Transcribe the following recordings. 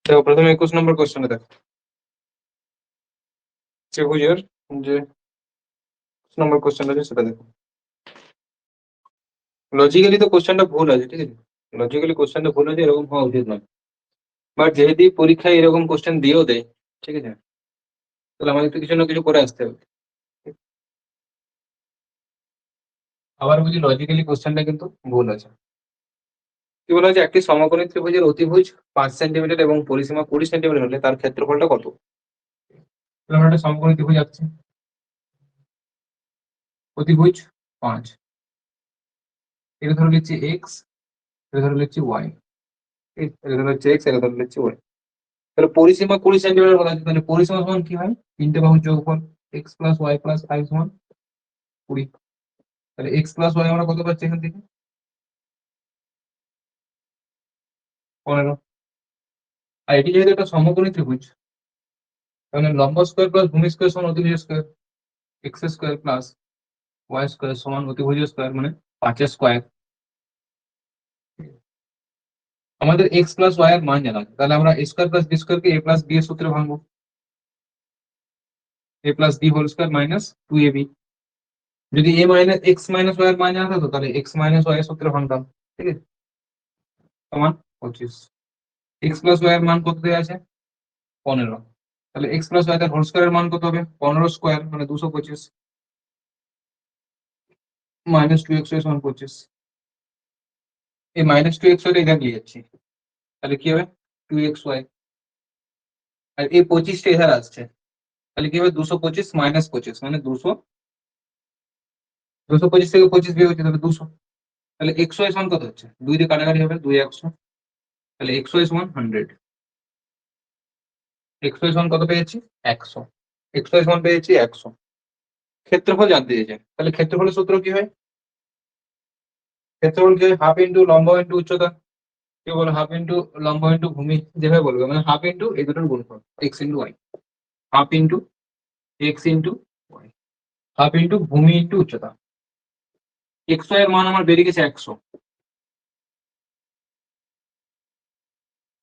দেখো প্রথমে 21 নম্বর কোশ্চেনে দেখো ত্রিভুজের যে নম্বর কোশ্চেন আছে সেটা দেখো। লজিক্যালি তো কোশ্চেনটা ভুল আছে, ঠিক আছে, লজিক্যালি কোশ্চেনটা ভুল আছে, এরকম হওয়া উচিত নয়। বাট যেহেতু পরীক্ষায় এরকম কোশ্চেন দিয়েও দেয়, ঠিক আছে, তাহলে আমাদের তো কিছু না কিছু করে আসতে হবে। আবার বলছি লজিক্যালি কোশ্চেনটা কিন্তু ভুল আছে। কি বলা হচ্ছে, একটি সমকোণী ত্রিভুজের অতিভুজ 5 সেন্টিমিটার এবং পরিসীমা 20 সেন্টিমিটার হলে তার ক্ষেত্রফলটা কত? তাহলে আমরা একটা সমকোণী ত্রিভুজ আঁকছি, অতিভুজ 5, এটা ধরে নিচ্ছি এক্স, এটা ধরে নিচ্ছি ওয়াই, এটা ধরে হচ্ছে এক্স, এটা ধরে নিচ্ছি ওয়াই। তাহলে পরিসীমা 20 সেন্টিমিটার বলা আছে, তাহলে পরিসীমা সমান কি হয়, তিনটে বাহুর যোগফল, এক্স প্লাস ওয়াই প্লাস 5 সমান 20। তাহলে এক্স প্লাস ওয়াই আমরা কত পাচ্ছি এখান থেকে? 15। আর এটি যেহেতু একটা সমকোণী ত্রিভুজ, তাহলে লম্ব স্কোয়ার প্লাস ভূমি স্কোয়ার সমান অতিভুজ square, x square plus Y square সমান অতিভুজ স্কোয়ার, মানে 5 স্কোয়ার। আমাদের এক্স প্লাস ওয়াই এর মান জানা আছে, তাহলে আমরা এ স্কোয়ার প্লাস বি স্কোয়ারকে এ প্লাস বি এর সূত্রে ভাঙবো, A plus B whole square minus 2ab। যদি A minus x minus Y এর মান জানা থাকতো তাহলে এক্স মাইনাস ওয়াই এর সূত্রে ভাঙতাম, ঠিক আছে, সমান 25। এক্স প্লাস ওয়াই এর মান কত দেওয়া আছে? 15। তাহলে এক্স প্লাস ওয়াই এর হোল স্কোয়ারের মান কত হবে? 15 স্কোয়ার মানে 225 মাইনাস 2x ওয়াই সমান 25। এই মাইনাস 2x ওয়াই এটা নিয়ে যাচ্ছি, তাহলে কি হবে? 2xy। আর এই 25টা এধারে আসছে, তাহলে কি হবে? 225 মাইনাস 25 মানে 200। 225 থেকে 25 বিয়োগ হচ্ছে, তাহলে 200। তাহলে এক্স ওয়াই সমান কত হচ্ছে? 2 দিয়ে কাটাকাটি হবে, 2 100। তাহলে এক্স ওয়াই সমান 100। এক্স ওয়াই সমান কত পেয়েছি? 100। এক্স ওয়াই সমান পেয়েছি 100। ক্ষেত্রফল জানতে চেয়েছে, তাহলে ক্ষেত্রফলের সূত্র কি হয়? ক্ষেত্রফল কি হয়? হাফ ইন্টু লম্ব ইন্টু উচ্চতা। কি বলো? হাফ ইন্টু লম্ব ইন্টু ভূমি, যেভাবে বলবে, মানে হাফ ইন্টু এই দুটোর গুণফল, x into y. Half into x into y, half into ভূমি ইন্টু উচ্চতা। এক্স ওয়াই এর মান আমার বেরিয়ে গেছে 100।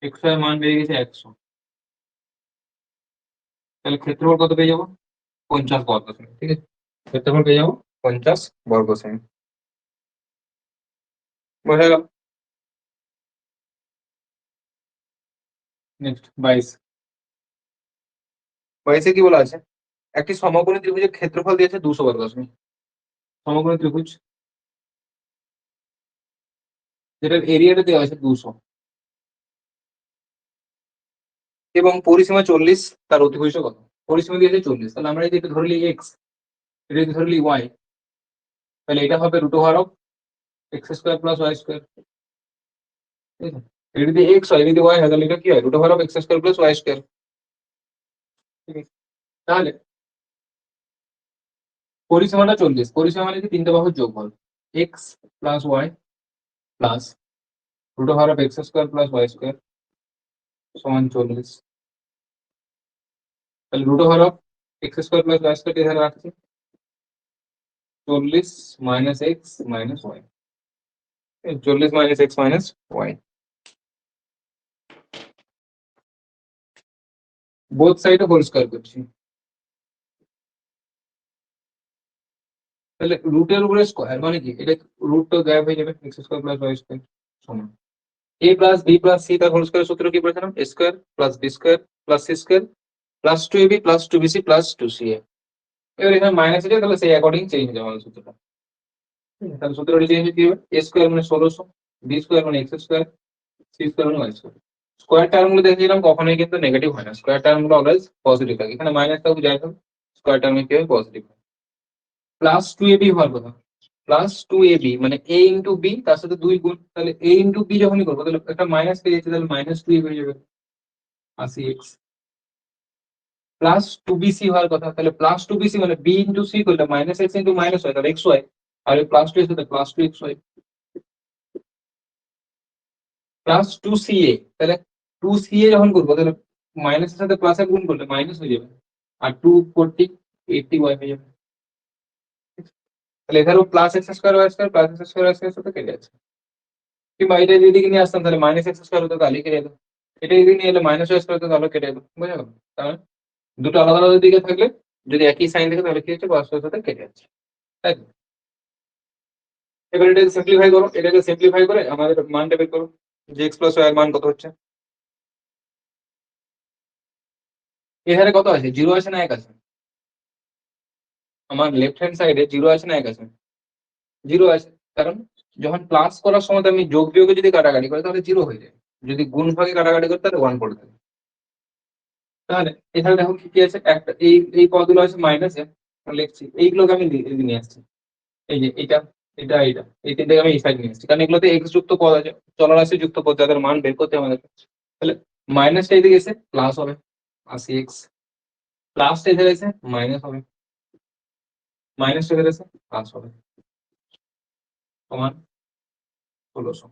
এক্স ওয়াই এর মান বেরিয়ে গেছে 100। তাহলে ক্ষেত্রফল কত পেয়ে যাবো? 50 বর্গ সেমি, ঠিক আছে, ক্ষেত্রফল পেয়ে যাবো 50 বর্গ সেমি। বোঝা গেল? নেক্সট 22। 22-এ কি বলা আছে? একটি সমকোণী ত্রিভুজের ক্ষেত্রফল দিয়েছে 200 বর্গ সেমি। সমকোণী ত্রিভুজ যেটার এরিয়াটা দেওয়া আছে 200 এবং পরিসীমা 40, তার অতিভুজটা কত? পরিসীমা দিয়েছে 40, তাহলে আমরা যদি এটা ধরে নিই এক্স, এটা যদি ধরে নিই ওয়াই, তাহলে এটা হবে root over of x square plus Y square, ঠিক আছে। এটা যদি এক্স হয়, যদি ওয়াই হয়, তাহলে এটা কি হয়? Root over of x square plus Y square, ঠিক আছে। তাহলে পরিসীমাটা 40, পরিসীমা মানে কি? তিনটে বাহুর যোগফল, x plus y plus root over of x square plus Y square সমান 40। তাহলে root over of x square plus Y square এখানে রাখছি, 40 minus x minus y, 40 minus x minus y. Both সাইডে হোল স্কোয়ার করছি, তাহলে রুটের উপরে square মানে কি? এটা রুটটা গায়েব হয়ে যাবে, X square plus Y square সমান A plus B plus C তার হোল স্কোয়ার সূত্র কি বলেছিলাম? A square plus B square plus C square plus 2ab plus 2bc plus 2ca। এবার এখানে মাইনাস আছে, তাহলে সেই অ্যাকর্ডিং চেঞ্জ হবে আমাদের সূত্রটা। তাহলে সূত্রটা চেঞ্জ কি হবে? এ স্কোয়ার মানে 1600, বি স্কোয়ার মানে এক্স স্কোয়ার, সি স্কোয়ার মানে ওয়াই স্কোয়ার। স্কোয়ার টার্ম গুলো দেখেছিলাম কখনোই কিন্তু নেগেটিভ হয় না, স্কোয়ার টার্ম গুলো অলওয়েজ পজিটিভ থাকে, এখানে মাইনাস থাকুক যাই থাকুক, স্কোয়ার টার্মে কি হয়? পজিটিভ। প্লাস 2ab হওয়ার কথা, প্লাস 2ab মানে a ইন্টু বি, তার সাথে 2 গুণ, তাহলে a ইন্টু বি যখনই করবো তাহলে একটা মাইনাস পেয়ে যাচ্ছে, তাহলে মাইনাস 2ab হয়ে যাবে 80x। প্লাস 2bc হওয়ার কথা, তাহলে প্লাস 2bc মানে b ইন্টু সি করলে মাইনাস এক্স ইন্টু মাইনাস হয়, তাহলে এক্স ওয়াই। আর প্লাস 2 এর সাথে plus 2 x Y. Plus 2ca, তাহলে 2ca যখন করবো তাহলে মাইনাসের সাথে প্লাসে গুণ করলে মাইনাস হয়ে যাবে, আর 240 80y হয়ে যাবে। তাহলে এখানেও plus x square y square plus x square y square সাথে কেটে যাচ্ছে, কিংবা এটা যেদিকে নিয়ে আসতাম তাহলে মাইনাস এক্স স্কোয়ার হতো, তাহলে কেটে যেত। এটা যদি নিয়ে এলে মাইনাস ওয়াই স্কোয়ার তাহলে কেটে যাবে, বুঝা গেল? তাহলে দুটো আলাদা আলাদা দিকে থাকলে যদি একই সাইন থাকে তাহলে কি হচ্ছে, কসের সাথে কেটে যাচ্ছে, তাই তো? এবার এটাকে সিম্পলিফাই করো, এটাকে সিম্পলিফাই করে আমাদের মানটা বের করো যে এক্স প্লাস ওয়াই এর মান কত হচ্ছে। এখানে কত আছে, জিরো আছে না এক আছে? আমার লেফট হ্যান্ড সাইডে জিরো আছে না এক আছে? জিরো আছে, কারণ যখন প্লাস করার সময় আমি যোগ বিয়োগে যদি কাটাকাটি করি তাহলে জিরো হয়ে যায়, যদি গুণ ভাগে কাটাকাটি করি তাহলে ওয়ান পড়ে থাকে। তাহলে এখানে দেখো কি কি আছে, একটা এই এই পদগুলো আছে মাইনাসে, লিখছি এইগুলোকে আমি নিয়ে আসছি, এই যে এটা এটা এটা এই তিনটাকে আমি এই সাইড নিয়ে আসছি, কারণ এগুলোতে এক্স যুক্ত পদ আছে, চলরাশি যুক্ত পদ, যাদের মান বের করতে হবে আমাদের। তাহলে মাইনাসটা এদিকে এসে প্লাস হবে, আশি এক্স, প্লাসটা এখানে এসে মাইনাস হবে, মাইনাসটা এখানে এসে প্লাস হবে, সমান 1600।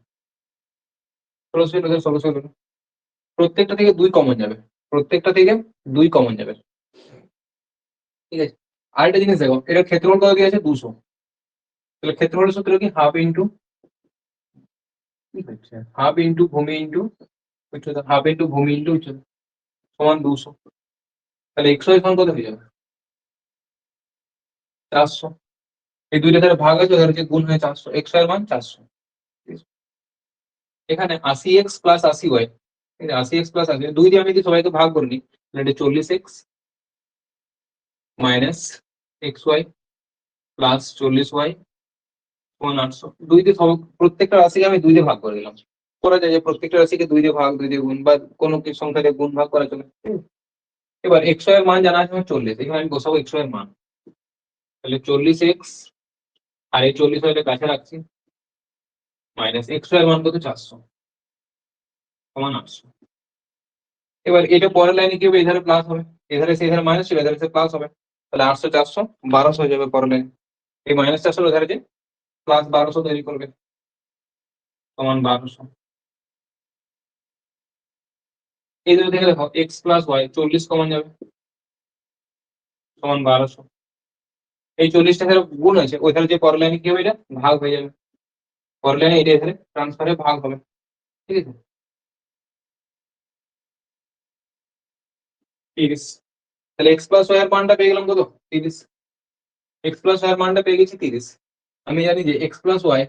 1600 প্রত্যেকটা থেকে দুই কমন যাবে, প্রত্যেকটা থেকে দুই কমন যাবে, ঠিক আছে? আরেকটা জিনিস দেখো, এটা ক্ষেত্রফল কত দিয়ে আছে, 200। তাহলে ক্ষেত্রফলের সূত্র কি, হাফ ইন্টু, কি হচ্ছে, হাফ ইন্টু ভূমি ইন্টু উচ্চতা, হাফ ইন্টু ভূমি ইন্টু উচ্চতা সমান 200। তাহলে এক্স ওয়াই সমান কত হয়ে যাবে, 400। এই দুইটা ধারে ভাগ আছে, ওদের গুণ হয়ে 400, এক্স ওয়াই এর মান 400। এখানে 80x plus 80y, 80x plus 80, দুই দিয়ে আমি যদি সবাইকে ভাগ করে নিই তাহলে এটা 40x minus x Y plus 40y সমান 800। দুই দিয়ে সব প্রত্যেকটা রাশিকে আমি দুই দিয়ে ভাগ করে দিলাম, করা যায় যে প্রত্যেকটা রাশিকে দুই দিয়ে ভাগ, দুই দিয়ে গুণ, বা কোনো কিছু সংখ্যাকে গুণ ভাগ করা চলে। এবার এক্স ওয়াই এর মান জানা আছে আমার 40, এখানে আমি বসাবো এক্স ওয়াই এর মান, তাহলে 40x আর এই 40y টা কাছে রাখছি, মাইনাস এক্স ওয়াই এর মান কত, 400 সমান 800। এবার এটা পরের লাইনে কি হবে, এধারে প্লাস হবে, এধারে সে এধারে মাইনাস ছিল, এধারে সে প্লাস হবে, তাহলে 800 400 1200 হয়ে যাবে পরের লাইনে। এই মাইনাস 400 এধারে যে প্লাস 1200 তৈরি করবে, সমান 1200। এই দুটো থেকে দেখো এক্স প্লাস ওয়াই 40 কমন যাবে, সমান 1200। এই 40টা এখানে গুণ আছে, ওইখানে যে পরের লাইনে কি হবে, এটা ভাগ হয়ে যাবে, পরের লাইনে এটা এখানে ট্রান্সফারে ভাগ হবে, ঠিক আছে? 30। তাহলে এক্স প্লাস ওয়াই এর মানটা পেয়ে গেলাম কত, 30। এক্স প্লাস ওয়াই এর মানটা পেয়ে গেছি 30। আমি জানি যে এক্স প্লাস ওয়াই,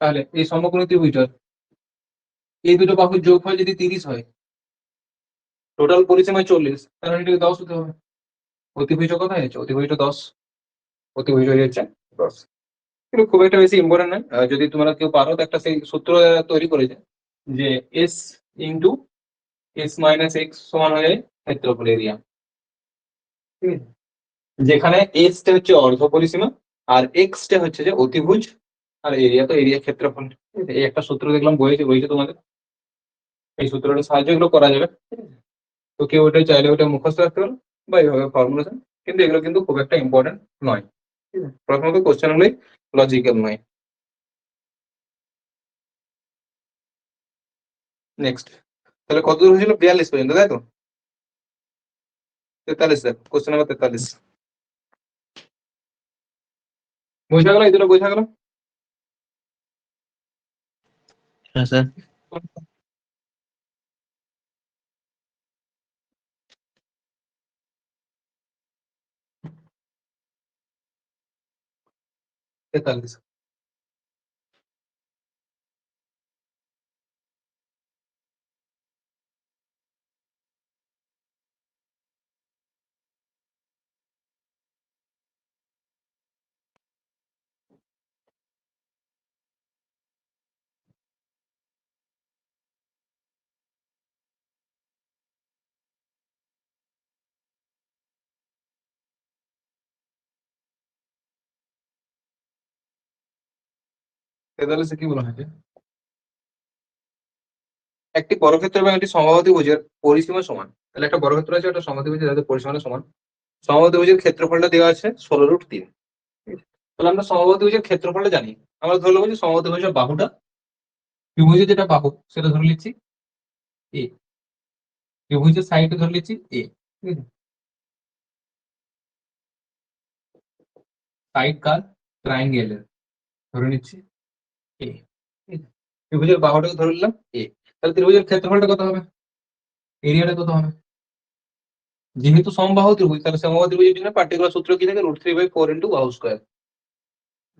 তাহলে এই সমকোণী ত্রিভুজটার এই দুটো বাহুর যোগফল যদি 30 হয়, টোটাল পরিসীমায় 40, তাহলে এটাকে 10 হতে হবে। অতিভুজ কোথায় আছে, অতিভুজ 10, অতিভুজ হয়ে যাচ্ছে 10। কিন্তু খুব একটা বেশি ইম্পর্টেন্ট নয়, যদি তোমরা কেউ পারো তো একটা সেই সূত্র তৈরি করেছে যে S into S minus x সমান হয়ে যায় ক্ষেত্রফল এরিয়া, ঠিক আছে? যেখানে এস টা হচ্ছে অর্ধ পরিসীমা আর এক্স টা হচ্ছে যে অতিভুজ, আর এরিয়া তো এরিয়া ক্ষেত্রফল, ঠিক আছে? এই একটা সূত্র দেখলাম বইতে বইতে তোমাদের, এই সূত্রটার সাহায্যে এগুলো করা যাবে, ঠিক আছে? তো কেউ ওটা চাইলে ওটা মুখস্থ রাখতে পারো বা এইভাবে ফর্মুলেশন, কিন্তু এগুলো কিন্তু খুব একটা ইম্পর্টেন্ট নয়, ঠিক আছে? প্রথমত কোশ্চেন গুলোই লজিক্যাল নয়। নেক্সট, তাহলে কত দূর হয়েছিল, 42 পর্যন্ত, তাই তো? 43, দেখ কোশ্চেন নাম্বার 43, বোঝা গেল, এই দুটো বোঝা গেল? হ্যাঁ স্যার। 43। কি বলা হয়েছে, একটি বর্গক্ষেত্র এবং একটি সমবাহুত্রিভুজের পরিসীমা সমান। তাহলে একটা বর্গক্ষেত্র আছে, একটা সমবাহুত্রিভুজ, যাদের পরিসীমা সমান। সমবাহুত্রিভুজের ক্ষেত্রফলটা দেওয়া আছে 16√3। তাহলে আমরা সমবাহুত্রিভুজের ক্ষেত্রফলটা জানি, আমরা ধরে নেবো যে সমবাহুত্রিভুজের বাহুটা, ত্রিভুজের যেটা বাহু সেটা ধরে নিচ্ছি এ, ত্রিভুজের সাইডটা ধরে নিচ্ছি এ, ঠিক আছে? সাইড কার, ট্রায়াঙ্গেলের ধরে নিচ্ছি এ, ঠিক আছে? ত্রিভুজের বাহুটাকে ধরে নিলাম এ, তাহলে ত্রিভুজের ক্ষেত্রফলটা কত হবে, এরিয়াটা কত হবে? যেহেতু সমবাহু ত্রিভুজ, তাহলে সমবাহু ত্রিভুজের জন্য পার্টিকুলার সূত্র কি থাকে? √3/4 ইন্টু বাহু স্কোয়ার,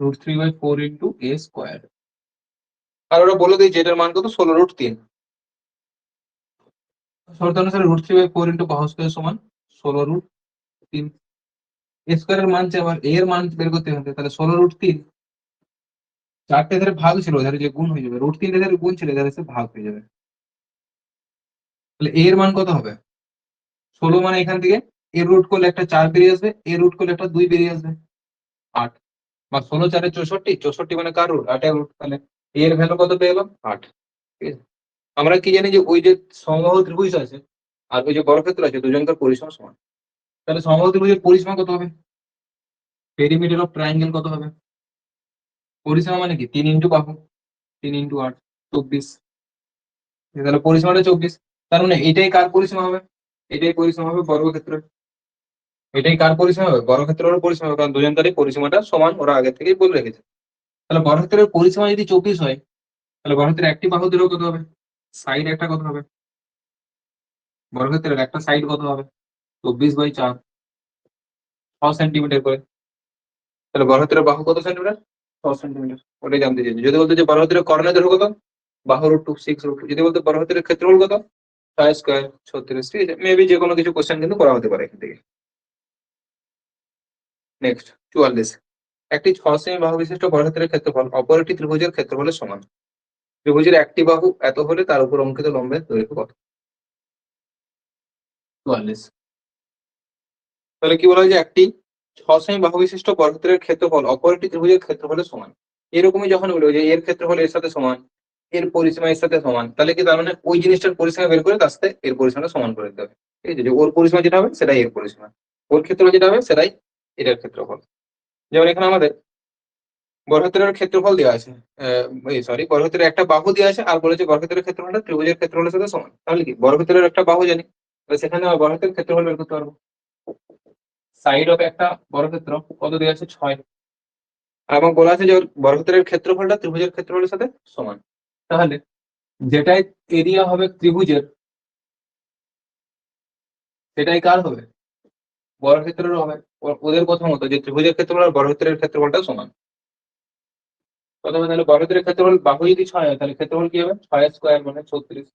√3/4 ইন্টু a স্কোয়ার। আর ওরা বলে দিই যেটার মান কত? 16√3। শর্ত অনুসারে √3/4 ইন্টু বাহু স্কোয়ার সমান 16√3। a স্কোয়ারের মান চেয়ে আবার a এর মান বের করতে হবে, তাহলে 16√3 চারটে ধারে ভাগ ছিল, ধারে যে গুণ হয়ে যাবে, √3 ধারে গুণ ছিল, ধারে সে ভাগ হয়ে যাবে। তাহলে a এর মান কত হবে? 16 মানে এখান থেকে এর রুট করলে একটা 4 বেরিয়ে আসবে, এর রুট করলে একটা 2 বেরিয়ে আসবে, 8। বা 16 4 64, 64 মানে কার রুট? 8 এর রুট। তাহলে এর ভ্যালু কত পেয়ে গেলাম? 8। ঠিক আছে, আমরা কি জানি যে ওই যে সমবাহু ত্রিভুজ আছে আর ওই যে বর্গক্ষেত্র আছে, দুজনকার পরিসীমা সমান। তাহলে সমবাহু ত্রিভুজের পরিসীমা কত হবে? পেরিমিটার অফ ট্রায়াঙ্গেল কত হবে? পরিসীমা মানে কি? 3 ইন্টু বাহু, 3 ইন্টু 8, 24। তাহলে পরিসীমাটা 24। তার মানে এটাই কার পরিসীমা হবে? এটাই পরিসীমা হবে বর্গক্ষেত্রের। এটাই কার পরিসীমা হবে? বর্গক্ষেত্রের পরিসীমা হবে, কারণ দুজনকারই পরিসীমাটা সমান, ওরা আগে থেকেই বলে রেখেছে। তাহলে বর্গক্ষেত্রের পরিসীমা যদি 24 হয়, তাহলে বর্গক্ষেত্রের একটি বাহু দৈর্ঘ্য কত হবে? সাইড একটা কত হবে? বর্গক্ষেত্রের একটা সাইড কত হবে? 24/4, 6 সেন্টিমিটার করে। তাহলে বর্গক্ষেত্রের বাহু কত সেন্টিমিটার? 6 সেন্টিমিটার। ওটাই জানতে চাইছি। যদি বলতে যে বর্গক্ষেত্রের কর্ণের দৈর্ঘ্য কত? বাহু √2, 6√2। যদি বলতে বর্গক্ষেত্রের ক্ষেত্রফল কত? 6² 36। ঠিক আছে, মেবি যে কোনো কিছু কোশ্চেন কিন্তু করা হতে পারে এখান থেকে। নেক্সট 44। একটি 6 সেমি বাহু বিশিষ্ট বর্গক্ষেত্রের ক্ষেত্রফল অপর একটি ত্রিভুজের ক্ষেত্রফলের সমান। ত্রিভুজের একটি বাহু এত হলে তার উপর অঙ্কিত লম্বের দৈর্ঘ্য কত? 44। তাহলে কি বলা হয় যে একটি 6 সেমি বাহু বিশিষ্ট বর্গক্ষেত্রের ক্ষেত্রফল অপর একটি ত্রিভুজের ক্ষেত্রফলের সমান। এরকমই যখন বলবো যে এর ক্ষেত্রফল এর সাথে সমান, এর পরিসীমা এর সাথে সমান, তাহলে কি তার মানে ওই জিনিসটার পরিসীমা বের করে তার সাথে এর পরিসীমাটা সমান করে দিতে হবে। ঠিক আছে, যে ওর পরিসীমা যেটা হবে সেটাই এর পরিসীমা, ওর ক্ষেত্রফল যেটা হবে সেটাই এটার ক্ষেত্রফল। যেমন এখানে আমাদের বর্গক্ষেত্রের ক্ষেত্রফল দেওয়া আছে, সরি, বর্গক্ষেত্রের একটা বাহু দেওয়া আছে আর বলেছে বর্গক্ষেত্রের ক্ষেত্রফলটা ত্রিভুজের ক্ষেত্রফলের সাথে সমান। তাহলে কি বর্গক্ষেত্রের একটা বাহু জানি, তাহলে সেখানে আমরা বর্গক্ষেত্রের ক্ষেত্রফল বের করতে পারবো। সাইড অফ একটা বর্গক্ষেত্র কত দেওয়া আছে? 6। এবং বলা আছে যে ওর বর্গক্ষেত্রের ক্ষেত্রফলটা ত্রিভুজের ক্ষেত্রফলের সাথে সমান। তাহলে যেটাই এরিয়া হবে ত্রিভুজের, সেটাই কার হবে? বর্গক্ষেত্রেরও হবে। ওদের কথা মতো যে ত্রিভুজের ক্ষেত্রফল আর বর্গক্ষেত্রের ক্ষেত্রফলটা সমান। কত হবে? তাহলে বর্গক্ষেত্রের ক্ষেত্রফল বাহু যদি 6 হয়, তাহলে ক্ষেত্রফল কি হবে? 6² মানে 36।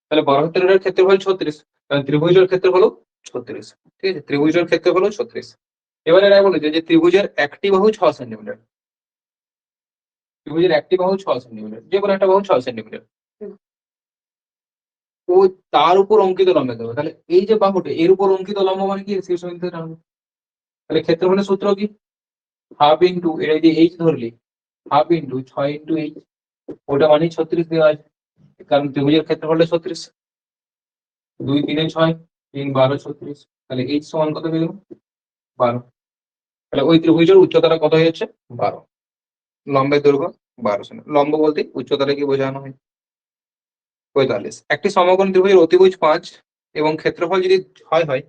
তাহলে বর্গক্ষেত্রের ক্ষেত্রফল 36, তাহলে ত্রিভুজের ক্ষেত্রফল 36। ঠিক আছে, ত্রিভুজের ক্ষেত্রফল 36। এবারে এরা বলেছে যে ত্রিভুজের একটি বাহু 6 সেন্টিমিটার। ত্রিভুজের একটি বাহু 6 সেন্টিমিটার, যে কোনো একটা বাহু 6 সেন্টিমিটার। ও তার উপর অঙ্কিত লম্ব দেবে, তাহলে এই যে বাহুটা এর উপর অঙ্কিত লম্ব মানে কি? শীর্ষবিন্দু টানবো। তাহলে ক্ষেত্রফলের সূত্র কি? হাফ ইন্টু, এটা যদি এইচ ধরলি, হাফ ইন্টু 6 ইন্টু এইচ, ওটা মানে 36 দেওয়া আছে, কারণ ত্রিভুজের ক্ষেত্রফলটা 36। 2 3 6, 3 12 36। তাহলে এইচ সমান কত পেলাম? 12। তাহলে ওই ত্রিভুজের উচ্চতাটা কত হয়ে যাচ্ছে? 12। লম্বের দৈর্ঘ্য 12 সেমি। লম্ব বলতে উচ্চতাটা কি বোঝানো হয়? 45। একটি সমকোণী ত্রিভুজের অতিভুজ 5 এবং ক্ষেত্রফল যদি 6 হয়,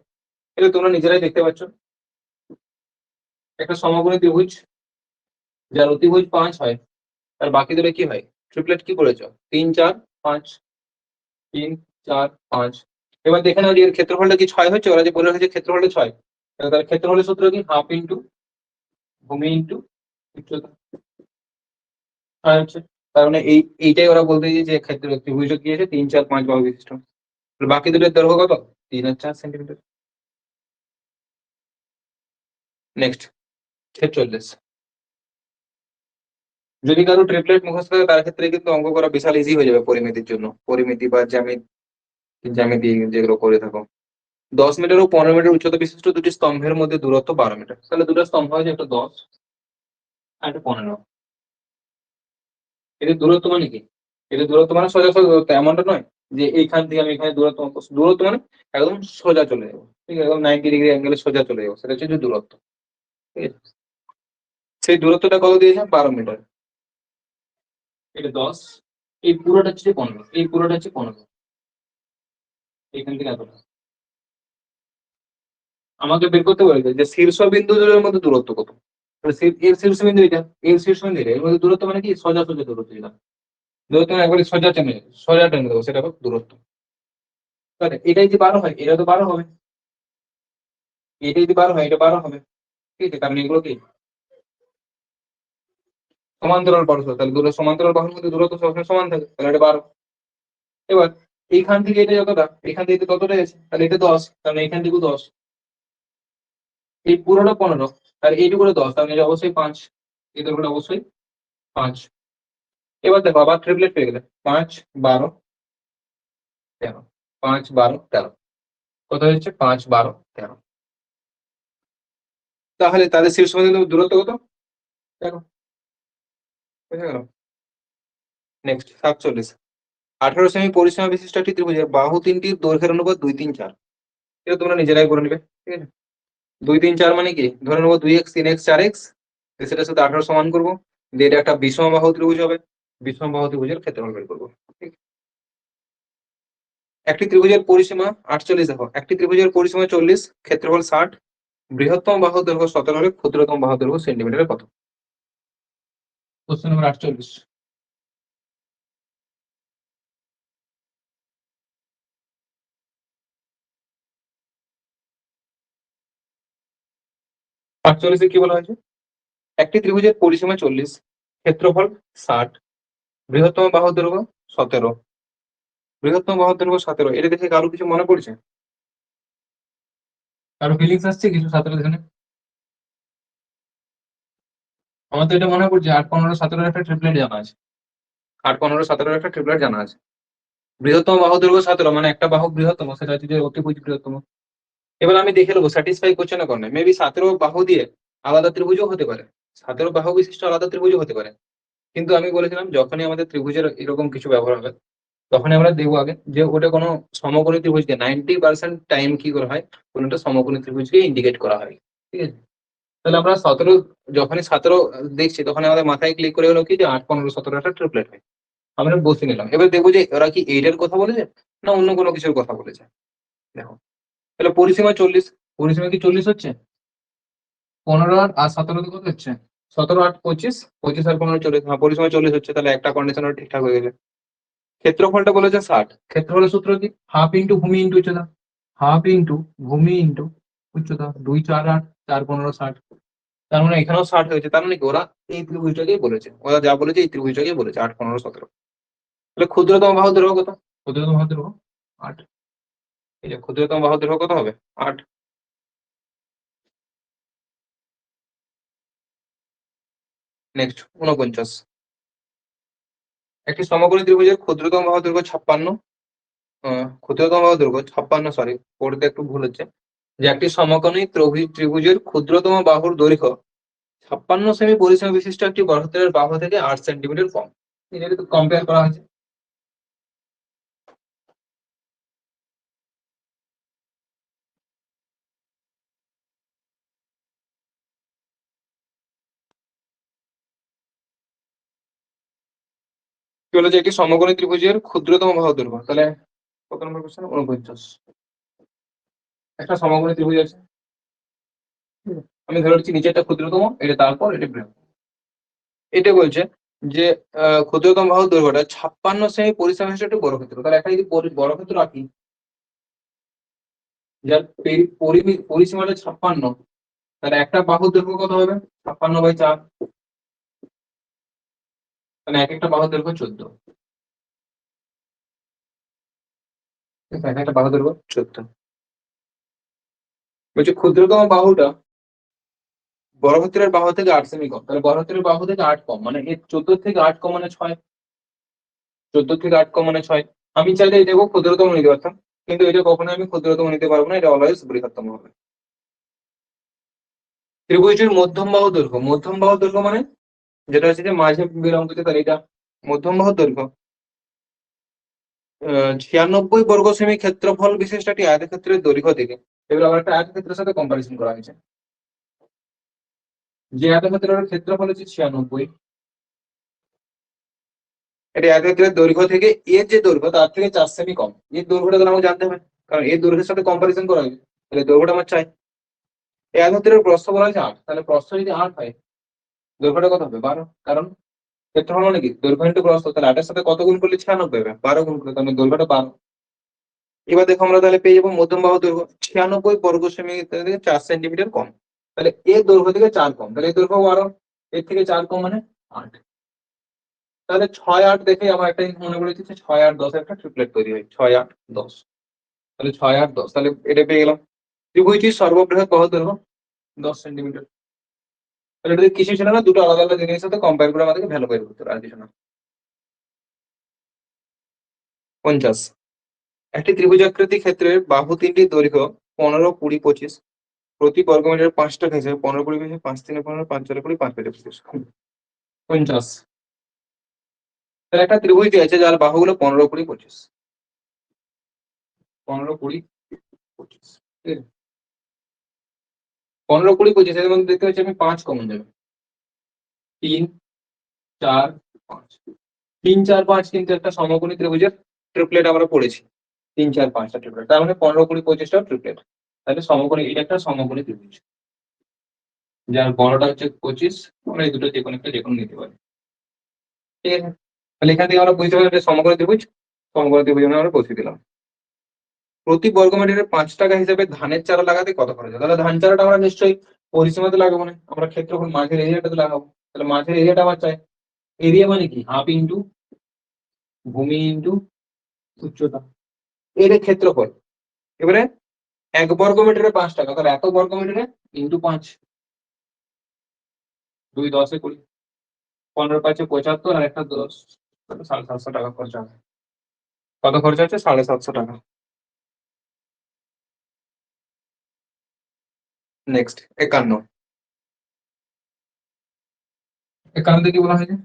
এটা তোমরা নিজেরাই দেখতে পাচ্ছ। একটা সমকোণী ত্রিভুজ যার অতিভুজ 5 হয়, তার বাকি দুটো কি হয়? ট্রিপলেট কি করেছো? 3 4 5, 3 4 5। এবার দেখে নাও যে এর ক্ষেত্রফলটা কি 6 হচ্ছে? ওরা যে বলে রেখেছে ক্ষেত্রফলটা 6, তার ক্ষেত্রফলের সূত্র কি? হাফ ইন্টু ভূমি ইন্টু উচ্চতা। 6 হচ্ছে। তার মানে এইটাই ওরা বলতে চাইছে যে ক্ষেত্র ত্রিভুজটা কি আছে? 3 4 5 বাহু বিশিষ্ট। বাকি দুটোর দৈর্ঘ্য কত? 3 আর 4 সেন্টিমিটার। নেক্সট 46। যদি কারো ট্রিপলেট মুখস্থ থাকে তার ক্ষেত্রে কিন্তু অঙ্ক করা বিশাল ইজি হয়ে যাবে পরিমিতির জন্য, পরিমিতি বা জ্যামিতি যেগুলো করে থাকো। 10 মিটার ও 15 মিটার উচ্চতা বিশিষ্ট দুটি স্তম্ভের মধ্যে দূরত্ব 12 মিটার। তাহলে দুটো স্তম্ভ আছে, একটা 10 আর একটা 15। এদের দূরত্ব মানে কি? এদের দূরত্ব মানে সোজা সোজা দূরত্ব, এমনটা নয় যে এইখান থেকে আমি এখানে দূরত্ব দূরত্ব মানে একদম সোজা চলে যাবো। ঠিক আছে, একদম 90 ডিগ্রি অ্যাঙ্গেলে সোজা চলে যাবো, সেটা হচ্ছে যে দূরত্ব। ঠিক আছে, সেই দূরত্বটা কত দিয়েছে? 12 মিটার। এটা 10, এই পুরোটা হচ্ছে 15, এই পুরোটা হচ্ছে 15, এখান থেকে এতটা। আমাকে বের করতে বলেছে যে শীর্ষবিন্দু দুটোর মধ্যে দূরত্ব কত। তাহলে এর শীর্ষবিন্দু এটা, এর শীর্ষবিন্দু এটা, এর মধ্যে দূরত্ব মানে কি? সোজা সোজা দূরত্ব। এটা দূরত্ব মানে একবারে সোজা টেনে দেবো সেটা হলো দূরত্ব। তাহলে এটা যদি 12 হয় এটা তো 12 হবে, এটা যদি 12 হয় এটা 12 হবে, ঠিক আছে, কারণ এগুলো কি সমান্তরাল পারস্পর, তাহলে দুটো সমান্তরাল বাহুর মধ্যে দূরত্ব সবসময় সমান থাকে, তাহলে এটা 12। এবার এইখান থেকে এটা যতটা, এখান থেকে এটা ততটাই আছে, তাহলে এটা 10, কারণ এইখান থেকে 10, এই পুরোটা 15, আর এইটুকু 10, তাহলে এটা অবশ্যই 5, এই দৈর্ঘ্যটা অবশ্যই 5। এবার দেখো আবার ট্রিপলেট পেয়ে গেলে 5 12 13, 5 12 13, কত হচ্ছে 5 12 13। তাহলে তাদের শীর্ষ বিন্দু দূরত্ব কত দেখো, বুঝে গেল। নেক্সট 47, 18 সেমি পরিসীমা বিশিষ্ট একটি ত্রিভুজের বাহু তিনটির দৈর্ঘ্যের অনুপাত 2 3 4। এটা তোমরা নিজেরাই করে নেবে, ঠিক আছে। 2 3 4 মানে কি, ধরে নেবো 2x 3x 4x, সেটার সাথে 18 সমান করবো, দিয়ে এটা একটা বিষমবাহু ত্রিভুজ হবে, বিষমবাহু ত্রিভুজের ক্ষেত্রফল বের করবো, ঠিক। একটি ত্রিভুজের পরিসীমা 48, দেখো একটি ত্রিভুজের পরিসীমা 40, ক্ষেত্রফল 60, বৃহত্তম বাহুর দৈর্ঘ্য 17 হলে ক্ষুদ্রতম বাহুর দৈর্ঘ্য সেন্টিমিটারে কত? Question number 48। 48 কি বলা হয়েছে, একটি ত্রিভুজের পরিসীমা 40, ক্ষেত্রফল 60, বৃহত্তম বাহুর দৈর্ঘ্য 17, বৃহত্তম বাহুর দৈর্ঘ্য 17, এটা দেখে কারো কিছু মনে পড়ছে, কারো ফিলিংস আসছে কিছু 17 এখানে? আমার তো এটা মনে পড়ছে 8 15 17 একটা ট্রিপলেট জানা আছে, 8 15 17 একটা ট্রিপলেট জানা আছে। বৃহত্তম বাহু দৈর্ঘ্য 17, মানে একটা বাহু বৃহত্তম, সেটা হচ্ছে যে অতিভুজ বৃহত্তম। এবার আমি দেখে নেবো স্যাটিসফাই করছে না কোনটা, মেবি 17 বাহু দিয়ে আলাদা ত্রিভুজও হতে পারে, 17 বাহু বিশিষ্ট আলাদা ত্রিভুজও হতে পারে। কিন্তু আমি বলেছিলাম যখনই আমাদের ত্রিভুজের এরকম কিছু ব্যবহার হবে, তখনই আমরা দেখবো আগে যে ওটা কোনো সমকোণী ত্রিভুজকে 90% টাইম কি করা হয়, কোনটা সমকোণী ত্রিভুজকে ইন্ডিকেট করা হয়, ঠিক আছে। তাহলে আমরা 17, যখনই 17 দেখছি তখন আমাদের মাথায় ক্লিক করে গেলো কি যে 8 15 17 একটা ট্রিপলেট হয়। আমরা বসে নিলাম, এবার দেখবো যে ওরা কি এইটার কথা বলেছে না অন্য কোনো কিছুর কথা বলেছে। দেখো তাহলে পরিসীমা 40, পরিসীমা কি 40 হচ্ছে, 15 আর 17 কত হচ্ছে, 17 8 25, 25 আর 15 40, হ্যাঁ পরিসীমা 40 হচ্ছে, তাহলে একটা কন্ডিশন ঠিকঠাক হয়ে গেছে। ক্ষেত্রফলটা বলেছে 60, ক্ষেত্রফলের সূত্র কি, হাফ ইন্টু ভূমি ইন্টু উচ্চতা, হাফ ইন্টু ভূমি ইন্টু উচ্চতা, 2 4 8 4 15 60, তার মানে এখানেও 60 হয়েছে, তার মানে কি ওরা এই ত্রিভুজটাকেই বলেছে, ওরা যা বলেছে এই ত্রিভুজটাকেই বলেছে 8 15 17। তাহলে ক্ষুদ্রতম বাহুর দৈর্ঘ্য কত, ক্ষুদ্রতম বাহুর দৈর্ঘ্য 8, এই যে ক্ষুদ্রতম বাহুর দৈর্ঘ্য কত হবে 8। নেক্সট 49, একটি সমকোণী ত্রিভুজের ক্ষুদ্রতম বাহুর দৈর্ঘ্য 56, ক্ষুদ্রতম বাহুর দৈর্ঘ্য 56, সরি পড়তে একটু ভুল হচ্ছে, যে একটি সমকোণী ত্রিভুজের ক্ষুদ্রতম বাহুর দৈর্ঘ্য 56 সেমি পরিসীমা বিশিষ্ট একটি বর্গক্ষেত্রের বাহু থেকে 8 সেন্টিমিটার কম। এটা একটু কম্পেয়ার করা হয়েছে। কি বলেছে, একটি সমকোণী ত্রিভুজের ক্ষুদ্রতম বাহু দৈর্ঘ্য, তাহলে কত নম্বর কোশ্চেন 49। একটা সমকোণী ত্রিভুজ আছে, ঠিক আছে? আমি ধরে নিচ্ছি নিচে একটা ক্ষুদ্রতম, এটা তারপর এটা বৃহত্তম। এটা বলছে যে ক্ষুদ্রতম বাহুর দৈর্ঘ্যটা 56 সেমি পরিসীমা বিশিষ্ট একটি বর্গক্ষেত্র, তাহলে একটা যদি বর্গক্ষেত্র আঁকি যার পরিসীমাটা 56, তাহলে একটা বাহুর দৈর্ঘ্য কত হবে 56/4, মানে এক একটা বাহুর দৈর্ঘ্য 14, ঠিক আছে, এক একটা বাহুর দৈর্ঘ্য 14। বলছে ক্ষুদ্রতম বাহুটা বর্গক্ষেত্রের বাহু থেকে 8 সেমি কম, তাহলে বর্গক্ষেত্রের বাহু থেকে 8 কম, মানে এর 14 থেকে 8 কম মানে 6, 14 থেকে 8 কম মানে 6। আমি চাইলে এটাকে ক্ষুদ্রতম নিতে পারতাম, কিন্তু এটা কখনো আমি ক্ষুদ্রতম নিতে পারবো না, এটা অলওয়েজ বৃহত্তম হবে। ত্রিভুজটির মধ্যম বাহু দৈর্ঘ্য, মধ্যম বাহু দৈর্ঘ্য মানে যেটা হচ্ছে যে মাঝে বিলম্বিত, তাহলে এটা মধ্যম বাহু দৈর্ঘ্য 96 বর্গ সেমি ক্ষেত্রফল বিশিষ্ট একটি আয়তক্ষেত্রের দৈর্ঘ্য থেকে, এবার আবার একটা আয়তক্ষেত্রের সাথে কম্পারিজন করা হয়েছে, যে আয়তক্ষেত্রের ক্ষেত্রফল হচ্ছে 96, এটা আয়তক্ষেত্রের দৈর্ঘ্য থেকে এর যে দৈর্ঘ্য তার থেকে 4 সেমি কম, এর দৈর্ঘ্যটা তো আমাকে জানতে হবে, কারণ এর দৈর্ঘ্যের সাথে কম্পারিজন করা হবে, তাহলে দৈর্ঘ্যটা আমার চাই। এই আয়তক্ষেত্রের প্রস্থ বলা হয়েছে 8, তাহলে প্রস্থ যদি 8 হয় দৈর্ঘ্যটা কত হবে 12, কারণ ক্ষেত্রফল মানে কি দৈর্ঘ্য ইন্টু প্রস্থ, তাহলে 8 এর সাথে কত গুণ করলে 96 হবে, 12 গুণ করলে, তাহলে দৈর্ঘ্যটা 12। এবার দেখো আমরা তাহলে পেয়ে যাবো মধ্যম বাহু দৈর্ঘ্য 96 বর্গ সেমি থেকে 4 সেন্টিমিটার কম। তাহলে এর দৈর্ঘ্য থেকে 4 কম, তাহলে এর দৈর্ঘ্য 12, এর থেকে 4 কম মানে 8। তাহলে 6-8 দেখে আমার একটা জিনিস মনে পড়েছে যে 6-8-10 একটা ট্রিপলেট তৈরি হয়, 6-8-10। তাহলে 6-8-10, তাহলে এটা পেয়ে গেলাম। ত্রিভুজটির সর্ববৃহৎ বাহু দৈর্ঘ্য 10 সেন্টিমিটার। তাহলে এটা কিছু ছিল না, দুটো আলাদা আলাদা জিনিসের সাথে কম্পেয়ার করে আমাদেরকে ভ্যালু বের করতে হবে, আর কিছু না। 50, একটি ত্রিভুজাকৃতি ক্ষেত্রের বাহু তিনটির দৈর্ঘ্য 15, 20, 25। প্রতি বর্গমিটার 5 টাকা হিসেবে 15, 20, 25, 5, 3, 15, 5, 4, 20, 5, 5, 25। 50, তাহলে একটা ত্রিভুজ দিয়ে আছে যার বাহুগুলো 15, 20, 25। 15, 20, 25, 15, 20, 25 এর মধ্যে দেখতে পাচ্ছি আমি 5 কমন যাবে, 3, 4, 5। 3, 4, 5 কিন্তু একটা সমকোণী ত্রিভুজের ট্রিপলেট আমরা পড়েছি। 3, 4, 5টা ট্রিপলেট, তার মানে 15, 20, 25টা ট্রিপলেট। তাহলে সমকোণী, এটা একটা সমকোণী ত্রিভুজ যার বড়টা হচ্ছে 25, আমরা এই দুটো যে কোনো নিতে পারি। ঠিক আছে, তাহলে এখান থেকে আমরা বুঝতে পারলাম যে সমকোণী ত্রিভুজ, সমকোণী ত্রিভুজ আমরা বসিয়ে দিলাম। প্রতি বর্গমিটারে 5 টাকা হিসেবে ধানের চারা লাগাতে কত খরচ হয়? তাহলে ধান চারাটা আমরা নিশ্চয়ই পরিসীমাতে লাগাবো না, আমরা ক্ষেত্রফল মাঠের এরিয়াটাতে লাগাবো। তাহলে মাঠের এরিয়াটা আমার চাই, এরিয়া মানে কি, হাফ ইন্টু ভূমি ইন্টু উচ্চতা, এর ক্ষেত্রফল। এবারে 1 বর্গমিটারে 5 টাকা, তাহলে 1 বর্গমিটারে ইন্টু 5, 2 10 এ 20, 15 5 75, আর একটা 10, 750 টাকা খরচা হবে। কত খরচা হচ্ছে? 750 টাকা। নেক্সট 51, 51 কি বলা হয়েছে?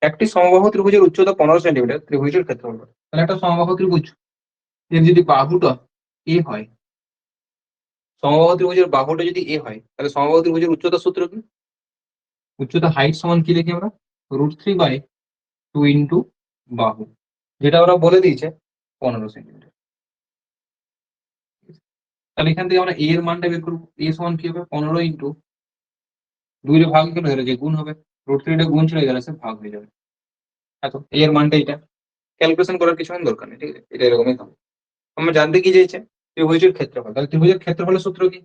একটি সমবাহু ত্রিভুজের উচ্চতা 15 সেন্টিমিটার, ত্রিভুজের ক্ষেত্রফল কত? তাহলে একটা সমবাহু ত্রিভুজ এর যদি বাহুটা এ হয়, সমবাহু ত্রিভুজের বাহুটা যদি এ হয়, তাহলে সমবাহু ত্রিভুজের উচ্চতা সূত্র কি? উচ্চতা হাইট সমান কি লিখি আমরা? √3/2 ইন্টু বাহু, যেটা ওরা বলে দিয়েছে 15 সেন্টিমিটার। তাহলে এখান থেকে আমরা এ এর মানটা বের করবো, এ সমান কি হবে? 15 ইন্টু 2 রে ভাগ গেলে যে গুণ হবে, √3 টা গুণ চলে গেলে সে ভাগ হয়ে যাবে। এত এ এর মানটা এটা, ক্যালকুলেশন করার কিছু দরকার নেই, ঠিক আছে, এটা এরকমই হবে। আমরা জানতে কি চাইছে? ত্রিভুজের ক্ষেত্রফল। তাহলে ত্রিভুজের ক্ষেত্রফলের সূত্র কি?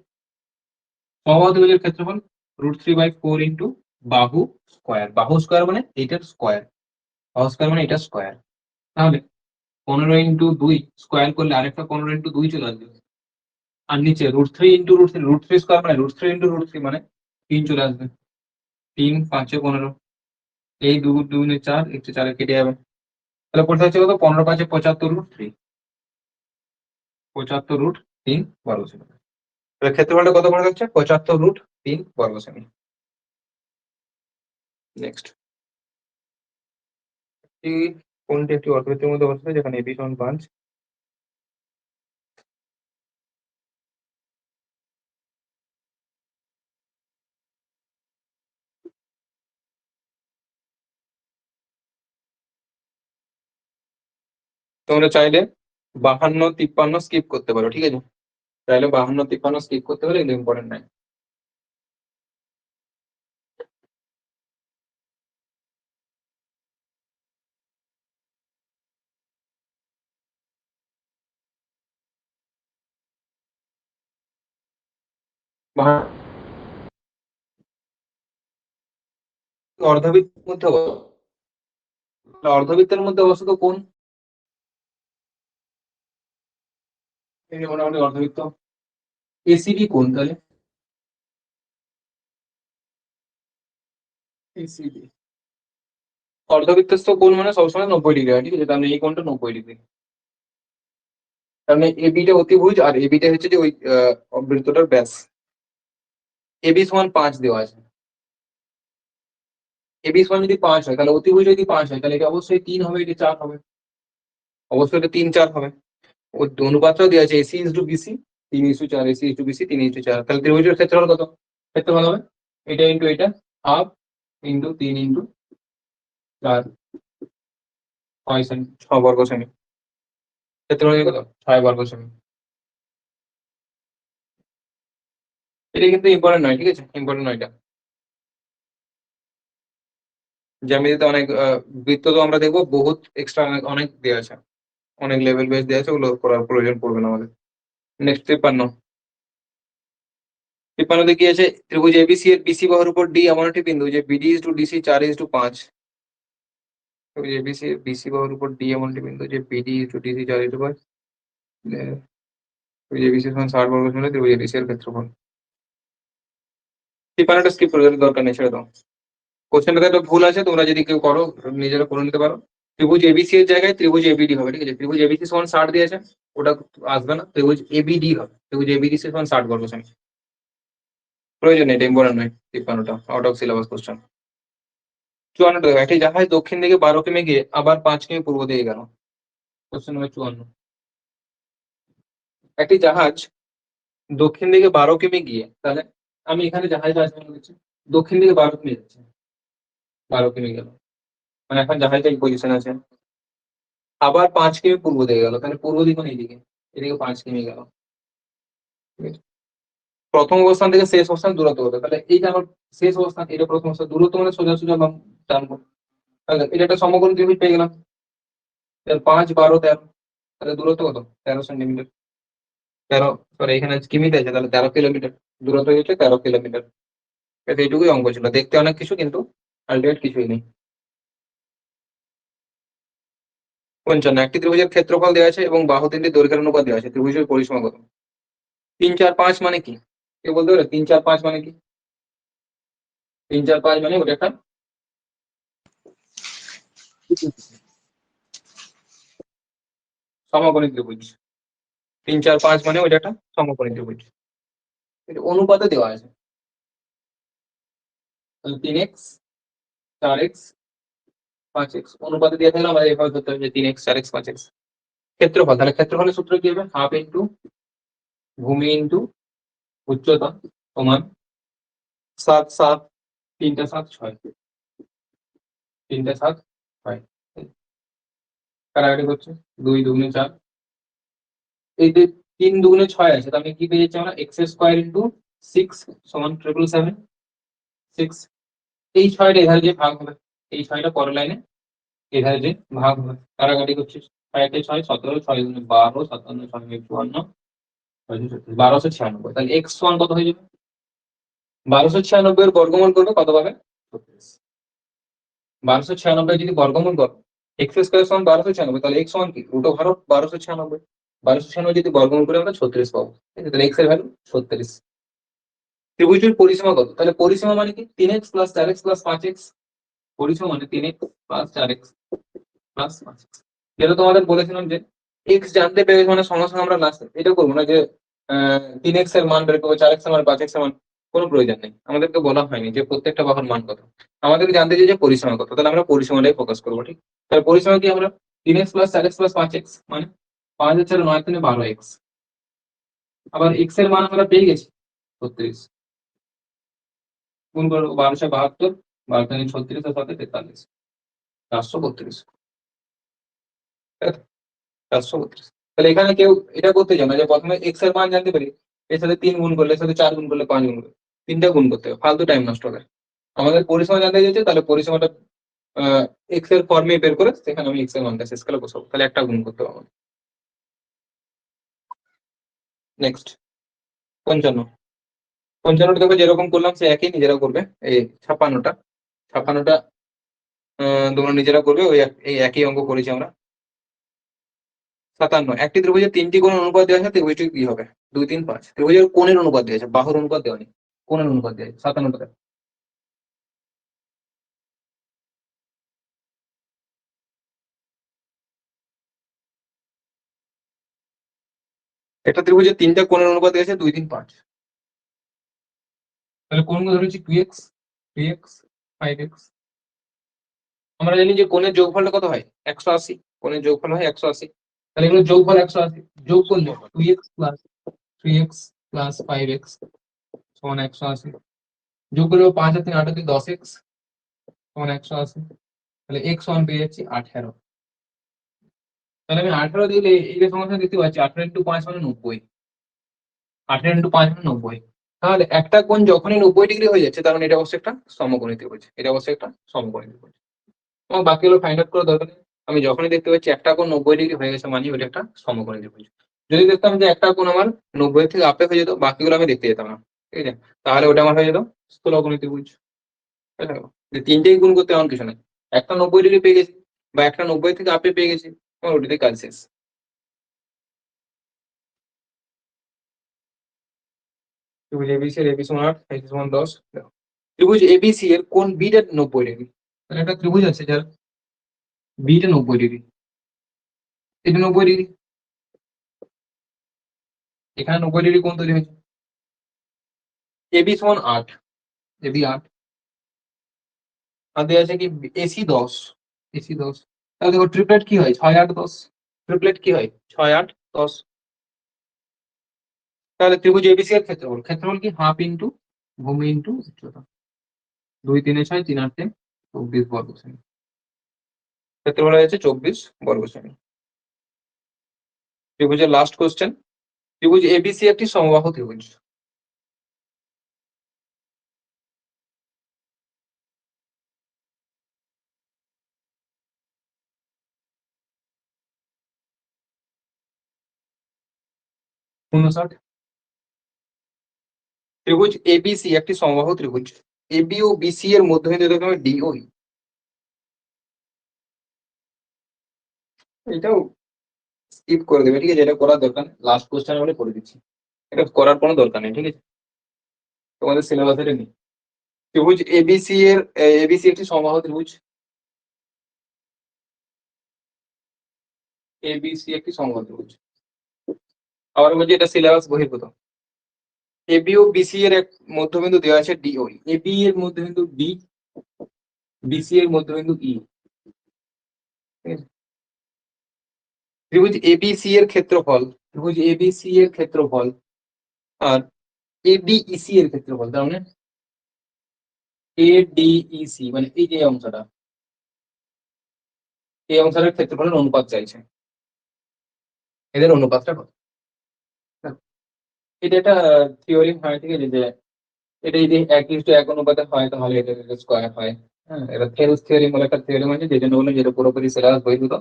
সমবাহু ত্রিভুজের ক্ষেত্রফল √3/4 ইন্টু বাহু স্কোয়ার, বাহু স্কোয়ার মানে এইটার স্কোয়ার, বাহু স্কোয়ার মানে এটা স্কোয়ার। তাহলে 15 ইন্টু 2 স্কোয়ার করলে আরেকটা 15 ইন্টু 2 চলে আসবে, আর নিচে √3 ইন্টু √3, √3 স্কোয়ার মানে √3 ইন্টু √3 মানে 3 চলে আসবে। 3 5 15, এই 2 2 4, একটু 4 কেটে যাবে। তাহলে পড়তে হচ্ছে কত? 15 5 75 √3, 75 √3 বর্গ সেমি। তাহলে ক্ষেত্রফলটা কত করে যাচ্ছে? 75 √3 বর্গ সেমি। নেক্সট, কোনটি একটি অর্ধবৃত্তের মধ্যে অবস্থিত যেখানে এবি সমান 5? তোমরা চাইলে 52 53 স্কিপ করতে পারো, ঠিক আছে, চাইলে 52 53 স্কিপ করতে পারো, এগুলো ইম্পর্টেন্ট নাই। অর্ধবৃত্তের মধ্যে অর্ধবৃত্তের মধ্যে অবস্থিত কোন? এই যে মোটামুটি অর্ধবৃত্ত, এসিডি কোন তাহলে? এসিডি অর্ধবৃত্তস্থ কোণ মানে সবসময় 90 ডিগ্রি হয়, ঠিক আছে, তার মানে এই কোণটা 90 ডিগ্রি। তার মানে এবিটা অতিভুজ, আর এবিটা হচ্ছে যে ওই বৃত্তটার ব্যাস। এবি সমান 5 দেওয়া আছে, এবি সমান যদি 5 হয়, তাহলে অতিভুজ যদি 5 হয়, তাহলে এটা অবশ্যই 3 হবে, এটা 4 হবে, অবশ্যই এটা 3 4 হবে। ও অনুপাতটাও দেওয়া আছে, AC into BC 3:4, AC into BC 3:4। তাহলে ত্রিভুজের ক্ষেত্রফল কত? ক্ষেত্রফল হবে এটা ইনটু এটা, হাফ ইনটু 3 ইনটু 4, 6 সেমি, 6 বর্গ সেমি। ক্ষেত্রফল কত? 6 বর্গ সেমি। এটা কিন্তু ইম্পর্টেন্ট নয়, ঠিক আছে, ইম্পর্টেন্ট নয় এটা। জ্যামিতিতে অনেক বৃত্ত তো আমরা দেখবো বহুত এক্সট্রা অনেক দেওয়া আছে, অনেক লেভেল বেস দেওয়া আছে, ওগুলো করার প্রয়োজন পড়বে না আমাদের। নেক্সট 53 কি আছে, ত্রিভুজ এবিসি এর বিসি বাহুর উপর ডি এমন একটি বিন্দু যে বিডি ইজ টু ডিসি 4:5। ত্রিভুজ এবিসি এর বিসি বাহুর উপর ডি এমন একটি বিন্দু যে বিডি ইজ টু ডিসি 4:5। ত্রিভুজ এবিসি সমান 60 বর্গ সেমি, ত্রিভুজ এবিসি এর ক্ষেত্রফল। 53টা স্কিপ করে দিলে দরকার নেই, ছেড়ে দাও। কোশ্চেনটাতে একটা ভুল আছে, তোমরা যদি কেউ করো নিজেরা করে নিতে পারো। ত্রিভুজ এবিসি এর জায়গায় ত্রিভুজ এবিডি হবে, ঠিক আছে? ত্রিভুজ এবিসি সমান 60 দিয়েছে, ওটা আসবে না, ত্রিভুজ এবিডি হবে। ত্রিভুজ এবিডি সমান 60 বর্গ সেমি। প্রয়োজন নেই, এটা ইম্পর্টেন্ট নয়। 53টা আউট অফ সিলেবাস কোশ্চেন। 54টা দেখো, একটি জাহাজ দক্ষিণ দিকে 12 কিমি গিয়ে আবার 5 কিমি পূর্ব দিকে গেল। Question number 54। একটি জাহাজ দক্ষিণ দিকে 12 কিমি গিয়ে, তাহলে আমি এখানে জাহাজটা আছে মনে করছি, দক্ষিণ দিকে 12 কিমি যাচ্ছে, 12 কিমি গেল, মানে এখন জাহাজটা এই পজিশন আছে। আবার 5 কিমি পূর্ব দিকে গেল, তাহলে পূর্ব দিক মানে এইদিকে, এদিকে 5 কিমি গেল। ঠিক আছে? প্রথম অবস্থান থেকে শেষ অবস্থান দূরত্ব কত? তাহলে এইটা আমার শেষ অবস্থান, এটা প্রথম অবস্থান, দূরত্ব মানে সোজা সোজা টানবো, তাহলে এটা একটা সমকোণ ত্রিভুজ পেয়ে গেলাম। 5, 12, 13, তাহলে দূরত্ব কত? 13 সেন্টিমিটার। 13, সরি এখানে কিমিতে আছে, তাহলে 13 কিলোমিটার দূরত্ব হচ্ছে, 13 কিলোমিটার। এইটুকুই অঙ্ক ছিল, দেখতে অনেক কিছু কিন্তু আলটিমেট কিছুই নেই। 55, একটি ত্রিভুজের ক্ষেত্রফল দেওয়া আছে এবং বাহু তিনটি দৈর্ঘ্যের অনুপাত দেওয়া আছে, ত্রিভুজের পরিসীমা কত? 3, 4, 5 মানে কি? কে বলতে পারে 3, 4, 5 মানে কি? 3, 4, 5 মানে ওটা একটা সমকোণী ত্রিভুজ। 3, 4, 5 মানে ওইটা একটা সমকোণী ত্রিভুজ, এটা অনুপাতে দেওয়া আছে। তাহলে 3x 4x 5x অনুপাতে দিয়ে থাকলে আমাদের এভাবে ধরতে হবে যে 3x 4x 5x। ক্ষেত্রফল, তাহলে ক্ষেত্রফলের সূত্র কি হবে? হাফ ইন্টু ভূমি ইন্টু উচ্চতা সমান 7, 7, 3টা 7, 6, 3টা 7, 6 কাটাকাটি করছে, 2 2 4, এই যে 3 2 6 আছে, তাহলে কি পেয়ে যাচ্ছে আমরা? x স্কয়ার ইন্টু 6 সমান 777, 6। এই 6টা এধারে যে ভাগ হবে, এই 6টা পরের লাইনে এধারে যে ভাগ হবে, কাটাকাটি করছে, 6 6 17, 6 2 12, 57, 6 54, 1296। তাহলে x সমান কত হয়ে যাবে? 1296 এর বর্গমূল করবে, কত পাবে? 1296 যদি বর্গমূল করো, এক্স স্কয়ার সমান 1296, তাহলে এক্স সমান কি? Root over 1296। 1296 যদি বর্গমূল করে আমরা 36 পাবো, ঠিক আছে? তাহলে এক্স এর ভ্যালু 36। ত্রিভুজটির পরিসীমা কত? তাহলে পরিসীমা মানে কি? 3x plus 4x plus 5x। পরিসীমা মানে 3x plus 4x plus 5x। যেটা তোমাদের বলেছিলাম যে এক্স জানতে পেরে মানে সঙ্গে সঙ্গে আমরা লাস্ট এটা করবো না যে 3x এর মান বের করবো, 4x এর মান, 5x এর মান, কোনো প্রয়োজন নেই। আমাদেরকে বলা হয়নি যে প্রত্যেকটা বাহুর মান কত, আমাদেরকে জানতে চাই যে পরিসীমা কত, তাহলে আমরা পরিসীমাটাই ফোকাস করবো। ঠিক, তাহলে পরিসীমা কি? আমরা 3x plus 4x plus 5x মানে 5 আর 4 9 3 12x। আবার x এর মান আমরা পেয়ে গেছি 36, গুণ করবো 1272, 12 36 আর 7 43, 432, 432। তাহলে এখানে কেউ এটা করতে জানো যে প্রথমে এক্স এর মান জানতে পারি, এর সাথে 3 গুণ করলে, এর সাথে 4 গুণ করলে, 5 গুণ করলে, 3টা গুণ করতে হবে, ফালতু টাইম নষ্ট হবে। আমাদের পরিসীমা জানতে চাইছে, তাহলে পরিসীমাটা এক্স এর ফর্মে বের করে সেখানে আমি এক্স এর মানটা শেষ কালে বসাবো, তাহলে একটা গুণ করতে হবে। নেক্সট 55। 55টা দেখো যেরকম করলাম সে একই নিজেরা করবে। এই 56টা তোমরা নিজেরা করবে, ওই এই একই অঙ্ক করেছি আমরা। 57, একটি ত্রিভুজের 3টি কোণ অনুপাত দেওয়া আছে, ত্রিভুজটি কি হবে? 2 3 5। ত্রিভুজের কোণের অনুপাত দেওয়া আছে, বাহুর অনুপাত দেওয়া নেই, কোণের অনুপাত দেওয়া আছে। 57টা একটা ত্রিভুজের 3টা কোণের অনুপাত দেওয়া আছে 2 3 5। তাহলে কোণগুলো ধরেছি 2x 3x 5x। আমরা জানি যে কোণের যোগফলটা কত হয়? 180। কোণের যোগফল হয় 180, তাহলে এগুলো যোগফল 180, যোগ করলে 2x plus 3x plus 5x সমান 180। যোগ করলে 5 আর 3 8 আর 10x সমান 180। তাহলে x সমান পেয়ে যাচ্ছি 18। তাহলে আমি 18 দিলে এই যে সমস্যা দেখতে পাচ্ছি, 18 ইন্টু 5 মানে 90। 18 ইন্টু 5 মানে 90। তাহলে একটা কোণ যখনই 90 ডিগ্রি হয়ে যাচ্ছে, তার মানে এটা অবশ্যই একটা সমকোণী ত্রিভুজ, এটা অবশ্যই একটা সমকোণী ত্রিভুজ। এবং বাকিগুলো ফাইন্ড আউট করার দরকার নেই, আমি যখনই দেখতে পাচ্ছি একটা কোণ 90 ডিগ্রি হয়ে গেছে মানে ওটা একটা সমকোণী ত্রিভুজ। যদি দেখতাম যে একটা কোণ আমার 90 থেকে আপে হয়ে যেত, বাকিগুলো আমি দেখতে যেতাম না, ঠিক আছে, তাহলে ওটা আমার হয়ে যেত স্থূলকোণী ত্রিভুজ। বুঝতে পারলে? যে তিনটেই গুণ করতে এমন কিছু নাই, একটা 90 ডিগ্রি পেয়ে গেছি বা একটা 90 থেকে আপে পেয়ে গেছি, আমার ওটিতে কাজ শেষ। ত্রিভুজ এবিসি এর এবি সমান 8, এসি সমান 10। ত্রিভুজ এবিসি এর কোণ বিটা 90 ডিগ্রি। মানে একটা ত্রিভুজ আছে যার বিটা 90 ডিগ্রি, এটা 90 ডিগ্রি, এখানে 90 ডিগ্রি কোণ তৈরি হয়েছে। এবি সমান 8, এবি 8, আর দেওয়া আছে কি এসি 10, এসি 10। তাহলে দেখো ট্রিপলেট কি হয় 6, 8, 10, ট্রিপলেট কি হয় 6, 8, 10। তাহলে ত্রিভুজ এবিসি এর ক্ষেত্রফল, ক্ষেত্রফল কি হাফ ইন্টু ভূমি ইন্টু উচ্চতা, 2 3 6, 3 8 24 বর্গ সেমি। ক্ষেত্রফল হয়েছে 24 বর্গ সেমি। ত্রিভুজের লাস্ট কোশ্চেন, ত্রিভুজ এবিসি একটি সমবাহু ত্রিভুজ। ত্রিভুজ এবিসি একটি সমবাহু ত্রিভুজ। এবি ও বিসি এর মধ্যবিন্দু দেখো আমি ডিওই। এটাও স্কিপ করে দেবে, ঠিক আছে, এটা করার দরকার নেই, লাস্ট কোশ্চেন বলে করে দিচ্ছি, এটা করার কোনো দরকার নেই, ঠিক আছে, তোমাদের সিলেবাসে এটা নেই। ত্রিভুজ এবিসি এর এবিসি একটি সমবাহু ত্রিভুজ। এবিসি একটি সমবাহু ত্রিভুজ, আবার বলছি এটা সিলেবাস বহির্ভূত। এবি ও বিসি এর এক মধ্যবিন্দু দেওয়া আছে ডিওই, এবি এর মধ্যবিন্দু ডি, বিসি এর মধ্যবিন্দু ই। ত্রিভুজ এবিসি এর ক্ষেত্রফল, ত্রিভুজ এবিসি এর ক্ষেত্রফল আর এডিইসি এর ক্ষেত্রফল, তার মানে এডিইসি মানে এই যে অংশটা, এই অংশের ক্ষেত্রফলের অনুপাত চাইছে, এদের অনুপাতটা কত। এটা একটা থিওরি হয়, ঠিক আছে, যে এটা যদি 1:1 অনুপাতে হয় তাহলে এটা স্কোয়ার হয়। হ্যাঁ, এটা থেলস থিওরি বলে একটা থিওরি আছে, যে জন্য বলে যেটা পুরোপুরি সিলেবাস বহির্ভূত।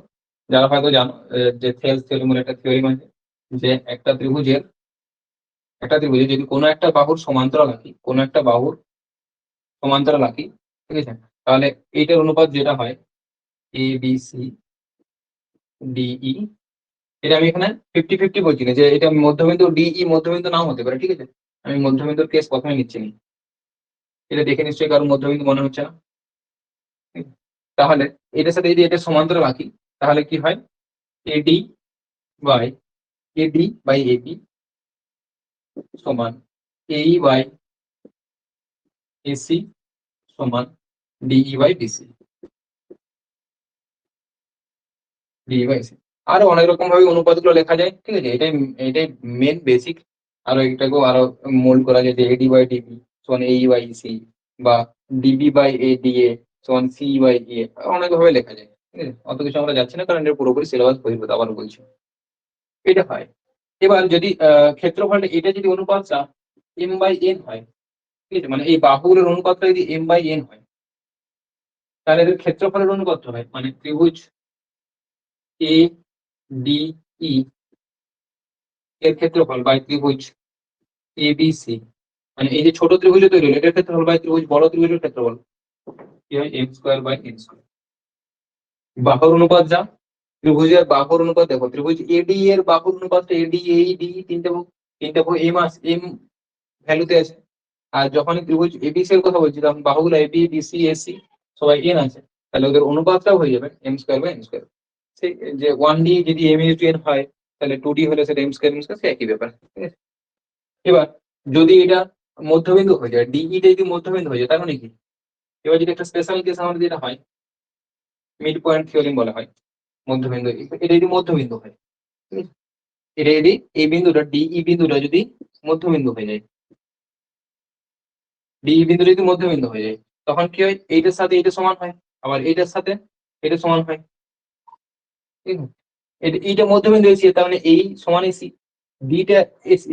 যারা হয়তো জানো যে থেলস থিওরি বলে একটা থিওরি আছে, যে একটা ত্রিভুজে যদি কোনো একটা বাহুর সমান্তরাল আঁকি, কোনো একটা বাহুর সমান্তরাল আঁকি, ঠিক আছে, তাহলে এইটার অনুপাত যেটা হয় এ বি সি ডিই, এটা আমি এখানে 50-50 বলছি না, যে এটা মধ্যবিন্দু ডিই মধ্যবিন্দু নাও হতে পারে, ঠিক আছে, আমি মধ্যবিন্দুর কেস প্রথমে নিচ্ছি না, এটা দেখে নিশ্চয়ই কারণ মধ্যবিন্দু মনে হচ্ছে না। ঠিক আছে? তাহলে এটার সাথে যদি এটা সমান্তরাল রাখি তাহলে কি হয়, এডি বাই এবি সমান এই বাই এসি সমান DE by DE by AC. আরো অনেক রকম ভাবে অনুপাতগুলো লেখা যায়, ঠিক আছে, এটাই মেন বেসিক। আরো এটাকেও আরো মোল্ড করা যায়, যে এডি বাই ডিবি সমান এই বাই সি, বা ডিবি বাই এ ডিএ সমান সি বাই এ, অনেক ভাবে লেখা যায়, ঠিক আছে, অত কিছু আমরা যাচ্ছি না কারণ এটা পুরোপুরি সিলেবাস বহির্ভূত, আবার বলছি এটা হয়। এবার যদি ক্ষেত্রফলটা এটা যদি অনুপাতটা এম বাই এন হয়, ঠিক আছে, মানে এই বাহুগুলোর অনুপাতটা যদি এম বাই এন হয়, তাহলে এদের ক্ষেত্রফলের অনুপাত হয়, মানে ত্রিভুজ এ ডি ই এর ক্ষেত্রফল বাই ত্রিভুজ এবিসি, মানে এই যে ছোট ত্রিভুজ তৈরি হলো এটার ক্ষেত্রফল বাই ত্রিভুজ বড় ত্রিভুজের ক্ষেত্রফল, কি হয় m square by n square. বাহুর অনুপাত যা, ত্রিভুজের বাহুর অনুপাত দেখো, ত্রিভুজ এডি এর বাহুর অনুপাতটা এডি এই ডি তিনটে বহু এম ভ্যালুতে আছে। আর যখন ত্রিভুজ এবিসি এর কথা বলছি তখন বাহুগুলো এবি বিসি এসি সবাই এন আছে, তাহলে ওদের অনুপাতটাও হয়ে যাবে m square by n square. সেই যে 1D যদি এম ইজ টু এন হয়, তাহলে 2D হলে সেটা এম স্কোয়ার সে একই ব্যাপার, ঠিক আছে। এবার যদি এটা মধ্যবিন্দু হয়ে যায়, ডিইটা যদি মধ্যবিন্দু হয়ে যায় তার মানে কি, এবার যদি একটা স্পেশাল কেস আমাদের যেটা হয় মিড পয়েন্ট থিওরেম বলা হয়, মধ্যবিন্দু, এটা যদি মধ্যবিন্দু হয়, ঠিক আছে? এটা যদি এই বিন্দুটা ডিই বিন্দুটা যদি মধ্যবিন্দু হয়ে যায়, ডিই বিন্দুটা যদি মধ্যবিন্দু হয়ে যায়, তখন কি হয়, এইটার সাথে এটা সমান হয়, আবার এইটার সাথে এটা সমান হয়, ঠিক আছে। এইটা মধ্যবিন্দু এসি, তার মানে এই সমান এসি, ডিটা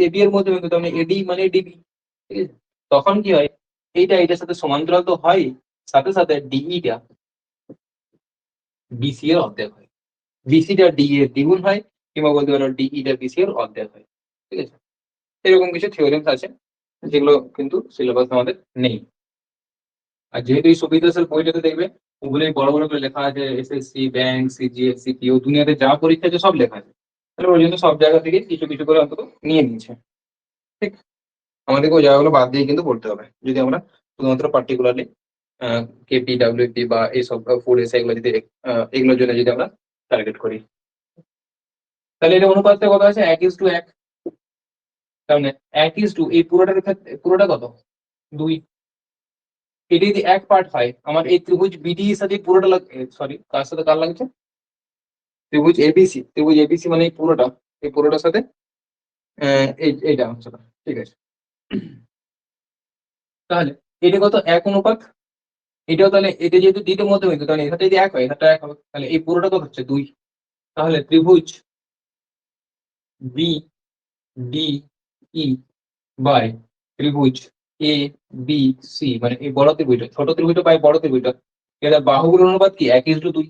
এবি এর মধ্যবিন্দু, তার মানে এডি মানে ডিবি, ঠিক আছে। তখন কি হয়, এইটা এটার সাথে সমান্তরাল তো হয়, সাথে সাথে ডিইটা বিসি এর অর্ধেক হয়, বিসিটা ডি এর দ্বিগুণ হয়, কিংবা বলতে পারো ডিইটা বিসি এর অর্ধেক হয়। ঠিক আছে, এরকম কিছু থিওরেমস আছে যেগুলো কিন্তু সিলেবাস আমাদের নেই। আর যেহেতু এই সুবিধা স্যার বইটাতে দেখবে ওগুলোই বড় বড় করে লেখা আছে, এসএসসি, ব্যাংক, সিজিএল, সিপিও, দুনিয়াতে যা পরীক্ষা আছে সব লেখা আছে। তাহলে ওই জন্য সব জায়গা থেকে কিছু কিছু করে অন্তত নিয়ে নিয়েছে। ঠিক, আমাদেরকে ওই জায়গাগুলো বাদ দিয়ে কিন্তু পড়তে হবে যদি আমরা শুধুমাত্র পার্টিকুলারলি কেপি, ডাব্লিউপি বা এইসব ফুড এসে এগুলো যদি এগুলোর জন্য যদি আমরা টার্গেট করি, তাহলে এটা অনুপাতটা কত আছে? 1:1। তার মানে 1:2, এই পুরোটার ক্ষেত্রে পুরোটা কত? 2। এটা যদি এক পার্ট হয়, আমার এই ত্রিভুজ বিডি এর সাথে পুরোটা সরি, কার সাথে কার লাগছে? ত্রিভুজ এবিসি। ত্রিভুজ এবিসি মানে এই পুরোটার সাথে এইটা অংশটা। ঠিক আছে, তাহলে এটা কত? 1 অনুপাত। এটাও তাহলে এটা যেহেতু দ্বিতীয় মধ্যবিন্দু, তাহলে এখানে যদি 1 হয় এটা 1 হবে, তাহলে এই পুরোটা কত হচ্ছে? 2। তাহলে ত্রিভুজ বি ডি ই বাই ত্রিভুজ এ বি সি, মানে এই বড় ত্রিভুজটা ছোট ত্রিভুজটা বাই বড় ত্রিভুজটা, এর বাহুগুলোর অনুপাত কি? 1:2।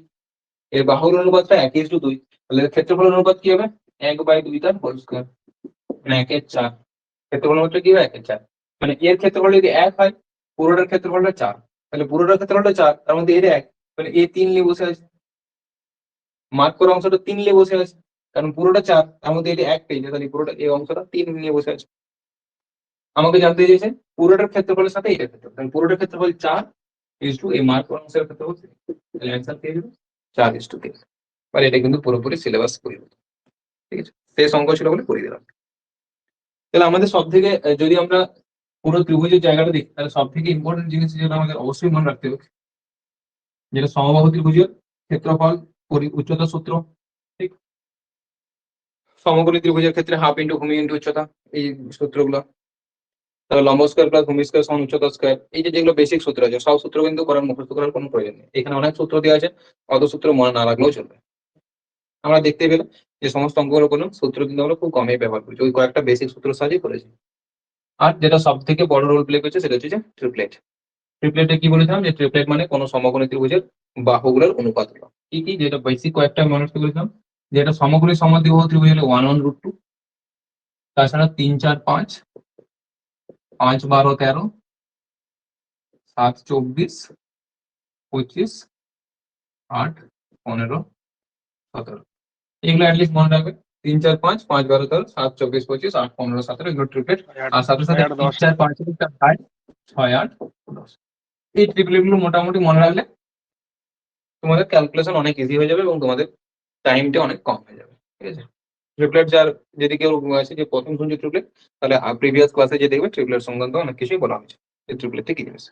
এর বাহুগুলোর অনুপাতটা 1:2। তাহলে এর ক্ষেত্রফলের অনুপাত কি হবে? 1/2 তার হোল স্কয়ার, মানে 1/4। ক্ষেত্রফল অনুপাতটা কি হবে? 1/4। মানে এর ক্ষেত্রফল যদি 1 হয়, পুরোটার ক্ষেত্রফলটা 4। তাহলে পুরোটার ক্ষেত্রফলটা 4, তার মধ্যে এর 1, মানে এ 3 নিয়ে বসে আছে। মার্ক করা অংশটা 3 নিয়ে বসে আছে, কারণ পুরোটা 4, তার মধ্যে এটা 1 পেয়েছে, তাহলে পুরোটা এই অংশটা 3 নিয়ে বসে আছে। আমাকে জানতে চেয়েছে পুরোটার ক্ষেত্রফলের সাথে এটা ক্ষেত্রফল, তাহলে পুরোটার ক্ষেত্রফল 4:, এই মার্ক করা অংশের ক্ষেত্রফল 3। তাহলে অ্যান্সার পেয়ে যাবে 4:3। আর এটা কিন্তু পুরোপুরি সিলেবাস পরিবর্তন। ঠিক আছে, শেষ অঙ্ক ছিল বলে করিয়ে দিলাম। তাহলে আমাদের সব থেকে যদি আমরা পুরো ত্রিভুজের জায়গাটা দেখি, তাহলে সব থেকে ইম্পর্টেন্ট জিনিস যেটা আমাদের অবশ্যই মনে রাখতে হবে, যেটা সমবাহু ত্রিভুজের ক্ষেত্রফল উচ্চতা সূত্র। ঠিক, সমকোণী ত্রিভুজের ক্ষেত্রে হাফ ইন্টু ভূমি ইন্টু উচ্চতা, এই সূত্রগুলো। তাহলে লম্ব স্কয়ার প্লাস ভূমি স্কয়ার সমান উচ্চতা স্কয়ার, এই যে যেগুলো বেসিক সূত্র আছে, সব সূত্র কিন্তু করার মুখস্থ করার কোনো প্রয়োজন নেই। এখানে অনেক সূত্র দেওয়া আছে, অত সূত্র মনে না রাখলেও চলবে। আমরা দেখতে পেলাম যে সমস্ত অঙ্কগুলো কোনো সূত্র কিন্তু আমরা খুব কমই ব্যবহার করছি, ওই কয়েকটা বেসিক সূত্র সাহায্যে করেছি। আর যেটা সব থেকে বড় রোল প্লে করছে সেটা হচ্ছে যে ট্রিপলেট। ট্রিপলেটে কি বলেছিলাম যে ট্রিপলেট মানে কোনো সমকোণী ত্রিভুজের বাহুগুলোর অনুপাত হলো কি কি, যেটা বেসিক কয়েকটা মনে রাখতে বলেছিলাম, যেটা সমকোণী সমদ্বিবাহু ত্রিভুজ হলে 1/√2, তাছাড়া 3, 4, 5, 5, 12, 13, 7, 24, 25, 8, 15, 17, এগুলো অ্যাটলিস্ট মনে রাখবে। 3, 4, 5, 5, 12, 13, 7, 24, 25, 8, 15, 17, এগুলো ট্রিপলেট। আর সাথে সাথে 3, 4, 5 এর একটা 8, 6, 8, 10, এই ট্রিপলেট গুলো মোটামুটি মনে রাখলে তোমাদের ক্যালকুলেশন অনেক ইজি হয়ে যাবে এবং তোমাদের টাইমটা অনেক কম হয়ে যাবে। ঠিক আছে, ট্রিপলেট যার যদি কেউ আছে যে প্রথম শুনছে ট্রিপলেট, তাহলে প্রিভিয়াস ক্লাসে যে দেখবে ট্রিপলেট সংক্রান্ত অনেক কিছুই বলা হয়েছে, এই ট্রিপলেট কি জিনিস।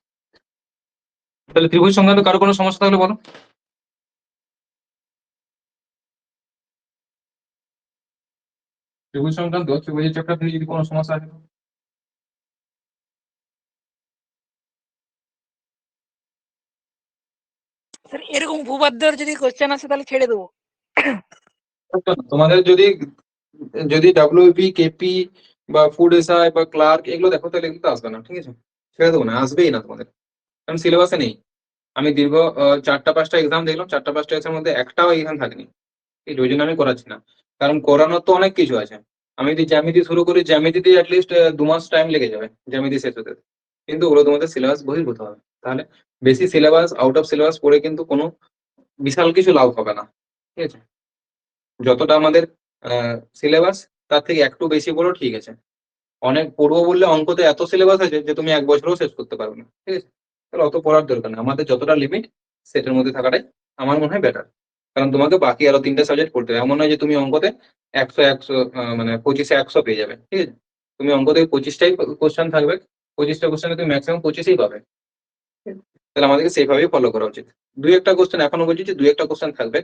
তাহলে ত্রিভুজ সংক্রান্ত কারো কোনো সমস্যা থাকলে বলো। ত্রিভুজ সংক্রান্ত ত্রিভুজের চ্যাপ্টার থেকে যদি কোনো সমস্যা আছে তো? স্যার এরকম ভূপাদ্যের যদি কোশ্চেন আসে তাহলে ছেড়ে দেবো। তোমাদের যদি যদি ডাব্লিউপি, কেপি বা ফুড এসআই বা ক্লার্ক এগুলো দেখো, তাহলে কিন্তু আসবে না। ঠিক আছে, ছেড়ে দেবো না, আসবেই না তোমাদের, কারণ সিলেবাসে নেই। আমি দীর্ঘ 4টা 5টা এক্সাম দেখলাম, 4টা 5টা এক্সামের মধ্যে একটাও এখানে থাকেনি। এই ওই জন্য আমি করাচ্ছি না, কারণ করানোর তো অনেক কিছু আছে। আমি যদি জ্যামিতি শুরু করি, জ্যামিতিতে অ্যাটলিস্ট 2 মাস টাইম লেগে যাবে জ্যামিতি শেষ হতে। কিন্তু ওগুলো তোমাদের সিলেবাস বহির্ভূত হবে, তাহলে বেশি সিলেবাস আউট অফ সিলেবাস পড়ে কিন্তু কোনো বিশাল কিছু লাভ হবে না। ঠিক আছে, যতটা আমাদের সিলেবাস তার থেকে একটু বেশি পড়ো, ঠিক আছে। অনেক পড়বো বললে অঙ্কতে এত সিলেবাস আছে যে তুমি 1 বছরও শেষ করতে পারবে না। ঠিক আছে, তাহলে অত পড়ার দরকার নেই, আমাদের যতটা লিমিট সেটার মধ্যে থাকাটাই আমার মনে হয় বেটার। কারণ তোমাকে বাকি আরো 3টে সাবজেক্ট পড়তে হবে, এমন নয় যে তুমি অঙ্কতে 100 মানে 25-এ 100 পেয়ে যাবে। ঠিক আছে, তুমি অঙ্কতে 25টাই কোশ্চেন থাকবে, 25টা কোশ্চেনে তুমি ম্যাক্সিমাম 25ই পাবে। ঠিক আছে? তাহলে আমাদেরকে সেইভাবেই ফলো করা উচিত। 2-একটা কোশ্চেন, এখনো বলছি যে 2-একটা কোশ্চেন থাকবে,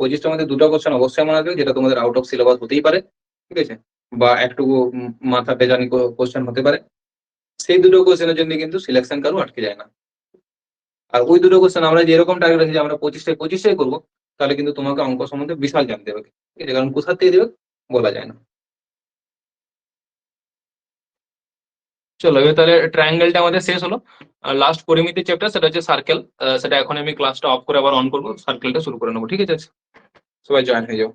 25টার মধ্যে 2টা কোশ্চেন অবশ্যই মনে রাখবে যেটা তোমাদের আউট অফ সিলেবাস হতেই পারে। ঠিক আছে, বা একটু মাথা পেজানি কোশ্চেন হতে পারে। সেই 2টো কোশ্চেনের জন্য কিন্তু সিলেকশন কারো আটকে যায় না। আর ওই 2টো কোশ্চেন আমরা যেরকম টার্গেট রেখেছি, আমরা 25টায় করবো, তাহলে কিন্তু তোমাকে অঙ্ক সম্বন্ধে বিশাল জানতে হবে। ঠিক আছে, কারণ কোথা থেকে দেবে বলা যায় না। চলো এবার তাহলে ট্রায়াঙ্গেলটা আমাদের শেষ হলো। আর লাস্ট পরিমিতির চ্যাপ্টার সেটা হচ্ছে সার্কেল, সেটা এখন আমি ক্লাসটা অফ করে আবার অন করবো, সার্কেলটা শুরু করে নেবো। ঠিক আছে। সবাই জয়েন হয়ে যাও।